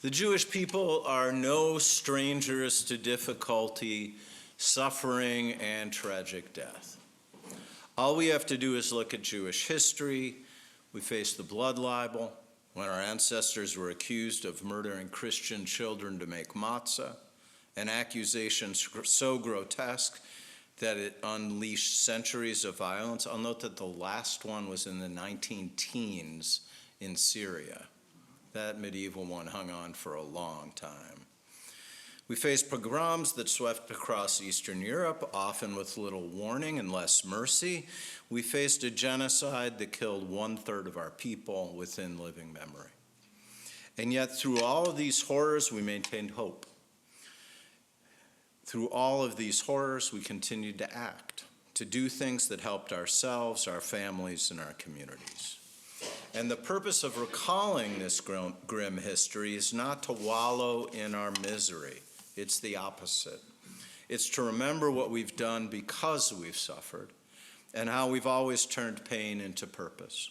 The Jewish people are no strangers to difficulty, suffering, and tragic death. All we have to do is look at Jewish history. We face the blood libel, when our ancestors were accused of murdering Christian children to make matzah, an accusation so grotesque that it unleashed centuries of violence. I'll note that the last one was in the 19-teens in Syria. That medieval one hung on for a long time. We faced pogroms that swept across Eastern Europe, often with little warning and less mercy. We faced a genocide that killed 1/3 of our people within living memory. And yet, through all of these horrors, we maintained hope. Through all of these horrors, we continued to act, to do things that helped ourselves, our families, and our communities. And the purpose of recalling this grim history is not to wallow in our misery. It's the opposite. It's to remember what we've done because we've suffered and how we've always turned pain into purpose.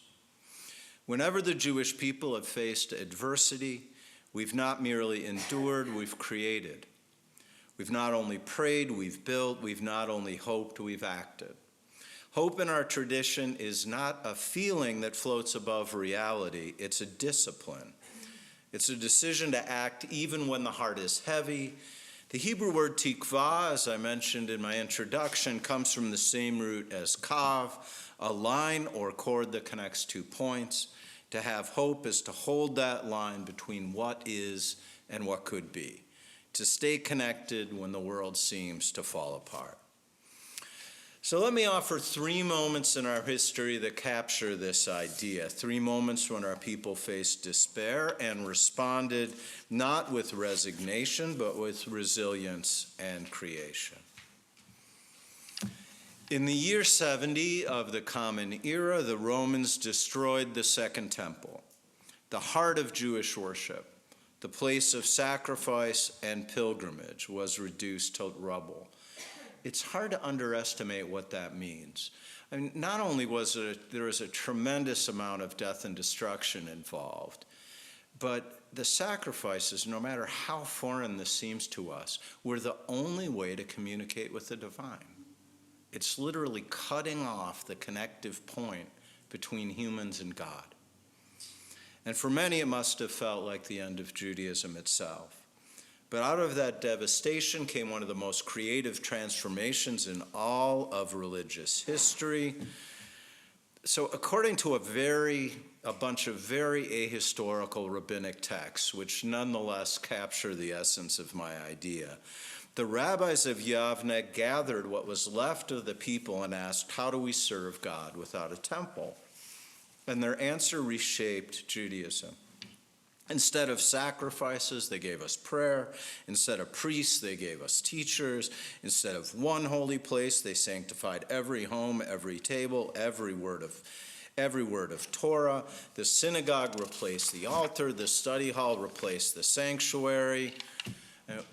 Whenever the Jewish people have faced adversity, we've not merely endured, we've created. We've not only prayed, we've built, we've not only hoped, we've acted. Hope in our tradition is not a feeling that floats above reality, it's a discipline. It's a decision to act even when the heart is heavy. The Hebrew word tikvah, as I mentioned in my introduction, comes from the same root as kav, a line or cord that connects 2 points. To have hope is to hold that line between what is and what could be, to stay connected when the world seems to fall apart. So let me offer 3 moments in our history that capture this idea. 3 moments when our people faced despair and responded not with resignation, but with resilience and creation. In the year 70 of the Common Era, the Romans destroyed the Second Temple, the heart of Jewish worship. The place of sacrifice and pilgrimage was reduced to rubble. It's hard to underestimate what that means. I mean, not only was there was a tremendous amount of death and destruction involved, but the sacrifices, no matter how foreign this seems to us, were the only way to communicate with the divine. It's literally cutting off the connective point between humans and God. And for many, it must have felt like the end of Judaism itself. But out of that devastation came one of the most creative transformations in all of religious history. So according to a bunch of very ahistorical rabbinic texts, which nonetheless capture the essence of my idea, the rabbis of Yavne gathered what was left of the people and asked, how do we serve God without a temple? And their answer reshaped Judaism. Instead of sacrifices, they gave us prayer. Instead of priests, they gave us teachers. Instead of one holy place, they sanctified every home, every table, every word of Torah. The synagogue replaced the altar. The study hall replaced the sanctuary.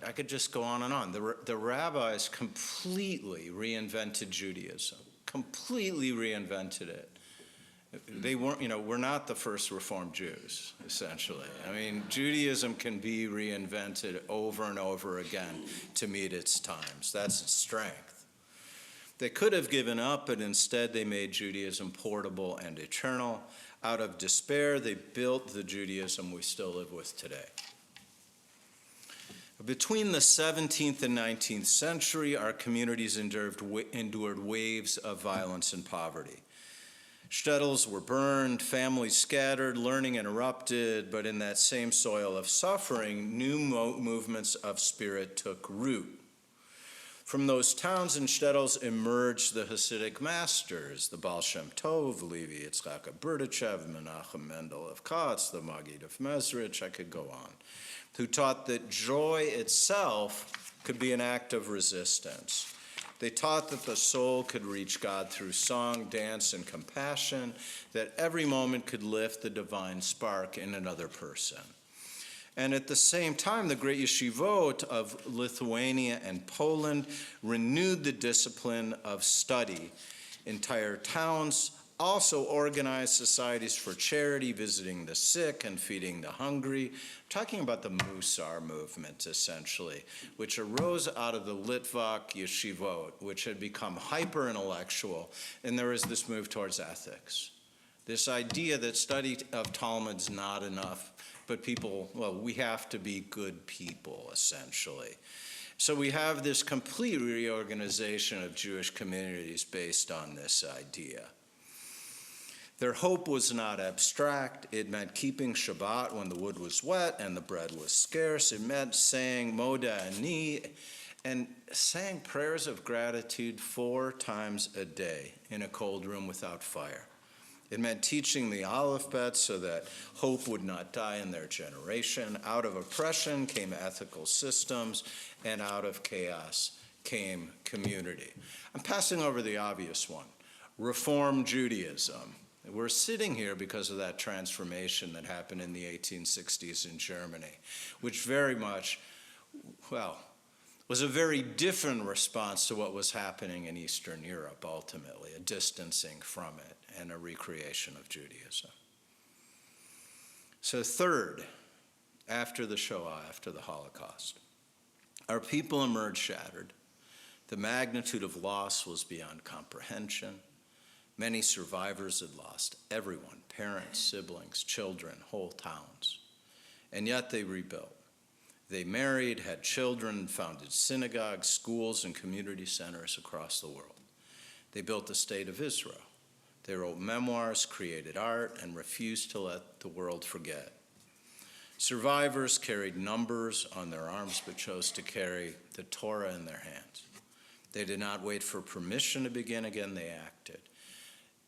I could just go on and on. The rabbis completely reinvented Judaism, completely reinvented it. They weren't, we're not the first Reformed Jews, essentially. I mean, Judaism can be reinvented over and over again to meet its times. That's its strength. They could have given up, but instead they made Judaism portable and eternal. Out of despair, they built the Judaism we still live with today. Between the 17th and 19th century, our communities endured waves of violence and poverty. Shtetls were burned, families scattered, learning interrupted, but in that same soil of suffering, new movements of spirit took root. From those towns and shtetls emerged the Hasidic masters, the Baal Shem Tov, Levi Yitzchak Berdichev, Menachem Mendel of Katz, the Maggid of Mezrich, I could go on, who taught that joy itself could be an act of resistance. They taught that the soul could reach God through song, dance, and compassion, that every moment could lift the divine spark in another person. And at the same time, the great yeshivot of Lithuania and Poland renewed the discipline of study. Entire towns, also organized societies for charity, visiting the sick and feeding the hungry. I'm talking about the Musar movement, essentially, which arose out of the Litvak yeshivot, which had become hyper-intellectual, and there was this move towards ethics. This idea that study of Talmud's not enough, but people, well, we have to be good people, essentially. So we have this complete reorganization of Jewish communities based on this idea. Their hope was not abstract. It meant keeping Shabbat when the wood was wet and the bread was scarce. It meant saying Moda Ani and saying prayers of gratitude 4 times a day in a cold room without fire. It meant teaching the Aleph Bet so that hope would not die in their generation. Out of oppression came ethical systems, and out of chaos came community. I'm passing over the obvious one, Reform Judaism. We're sitting here because of that transformation that happened in the 1860s in Germany, which very much, well, was a very different response to what was happening in Eastern Europe, ultimately, a distancing from it and a recreation of Judaism. So third, after the Shoah, after the Holocaust, our people emerged shattered. The magnitude of loss was beyond comprehension. Many survivors had lost everyone, parents, siblings, children, whole towns. And yet they rebuilt. They married, had children, founded synagogues, schools, and community centers across the world. They built the state of Israel. They wrote memoirs, created art, and refused to let the world forget. Survivors carried numbers on their arms but chose to carry the Torah in their hands. They did not wait for permission to begin again, they acted.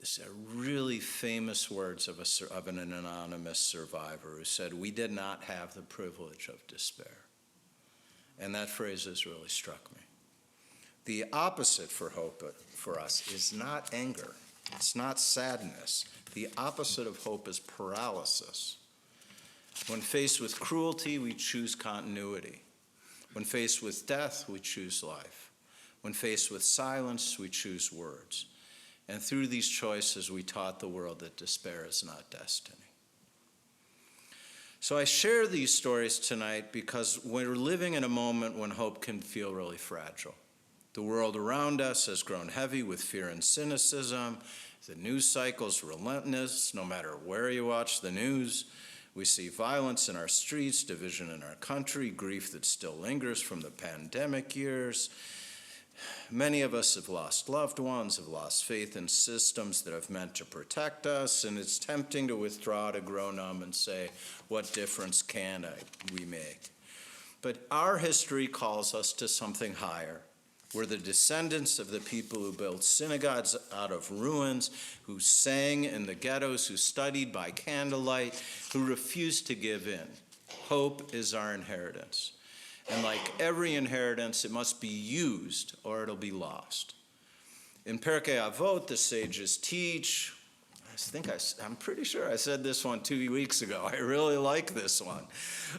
These are really famous words of an anonymous survivor who said, "We did not have the privilege of despair." And that phrase has really struck me. The opposite for hope for us is not anger. It's not sadness. The opposite of hope is paralysis. When faced with cruelty, we choose continuity. When faced with death, we choose life. When faced with silence, we choose words. And through these choices, we taught the world that despair is not destiny. So I share these stories tonight because we're living in a moment when hope can feel really fragile. The world around us has grown heavy with fear and cynicism. The news cycle's relentless, no matter where you watch the news. We see violence in our streets, division in our country, grief that still lingers from the pandemic years. Many of us have lost loved ones, have lost faith in systems that have meant to protect us, and it's tempting to withdraw, to grow numb, and say, what difference can we make? But our history calls us to something higher. We're the descendants of the people who built synagogues out of ruins, who sang in the ghettos, who studied by candlelight, who refused to give in. Hope is our inheritance. And like every inheritance, it must be used or it'll be lost. In Pirkei Avot, the sages teach, I'm pretty sure I said this one 2 weeks ago. I really like this one.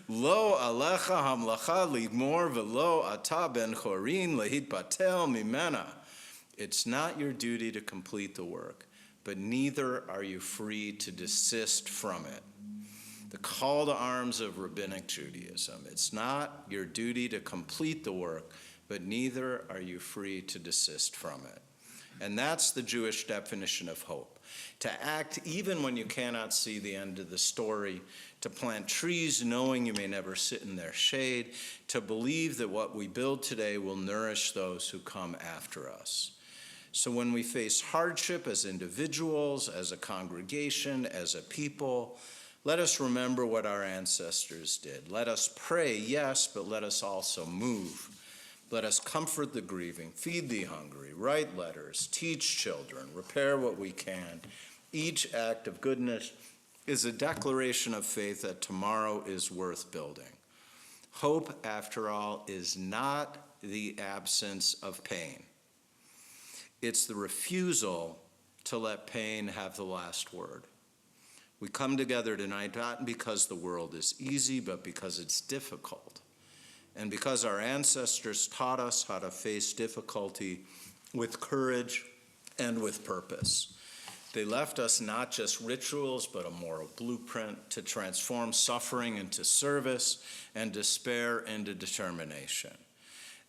Lo alecha hamlacha lidmor velo ata ben chorin lehitbatel mimena. It's not your duty to complete the work, but neither are you free to desist from it. The call to arms of rabbinic Judaism. It's not your duty to complete the work, but neither are you free to desist from it. And that's the Jewish definition of hope. To act even when you cannot see the end of the story, to plant trees knowing you may never sit in their shade, to believe that what we build today will nourish those who come after us. So when we face hardship as individuals, as a congregation, as a people, let us remember what our ancestors did. Let us pray, yes, but let us also move. Let us comfort the grieving, feed the hungry, write letters, teach children, repair what we can. Each act of goodness is a declaration of faith that tomorrow is worth building. Hope, after all, is not the absence of pain. It's the refusal to let pain have the last word. We come together tonight not because the world is easy, but because it's difficult. And because our ancestors taught us how to face difficulty with courage and with purpose. They left us not just rituals, but a moral blueprint to transform suffering into service and despair into determination.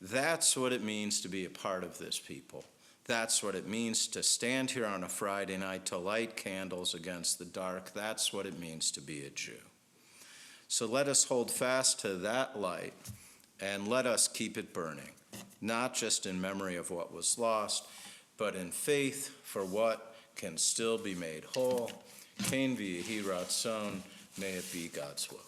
That's what it means to be a part of this people. That's what it means to stand here on a Friday night to light candles against the dark. That's what it means to be a Jew. So let us hold fast to that light and let us keep it burning, not just in memory of what was lost, but in faith for what can still be made whole. Kain v'yehi ratzon, may it be God's will.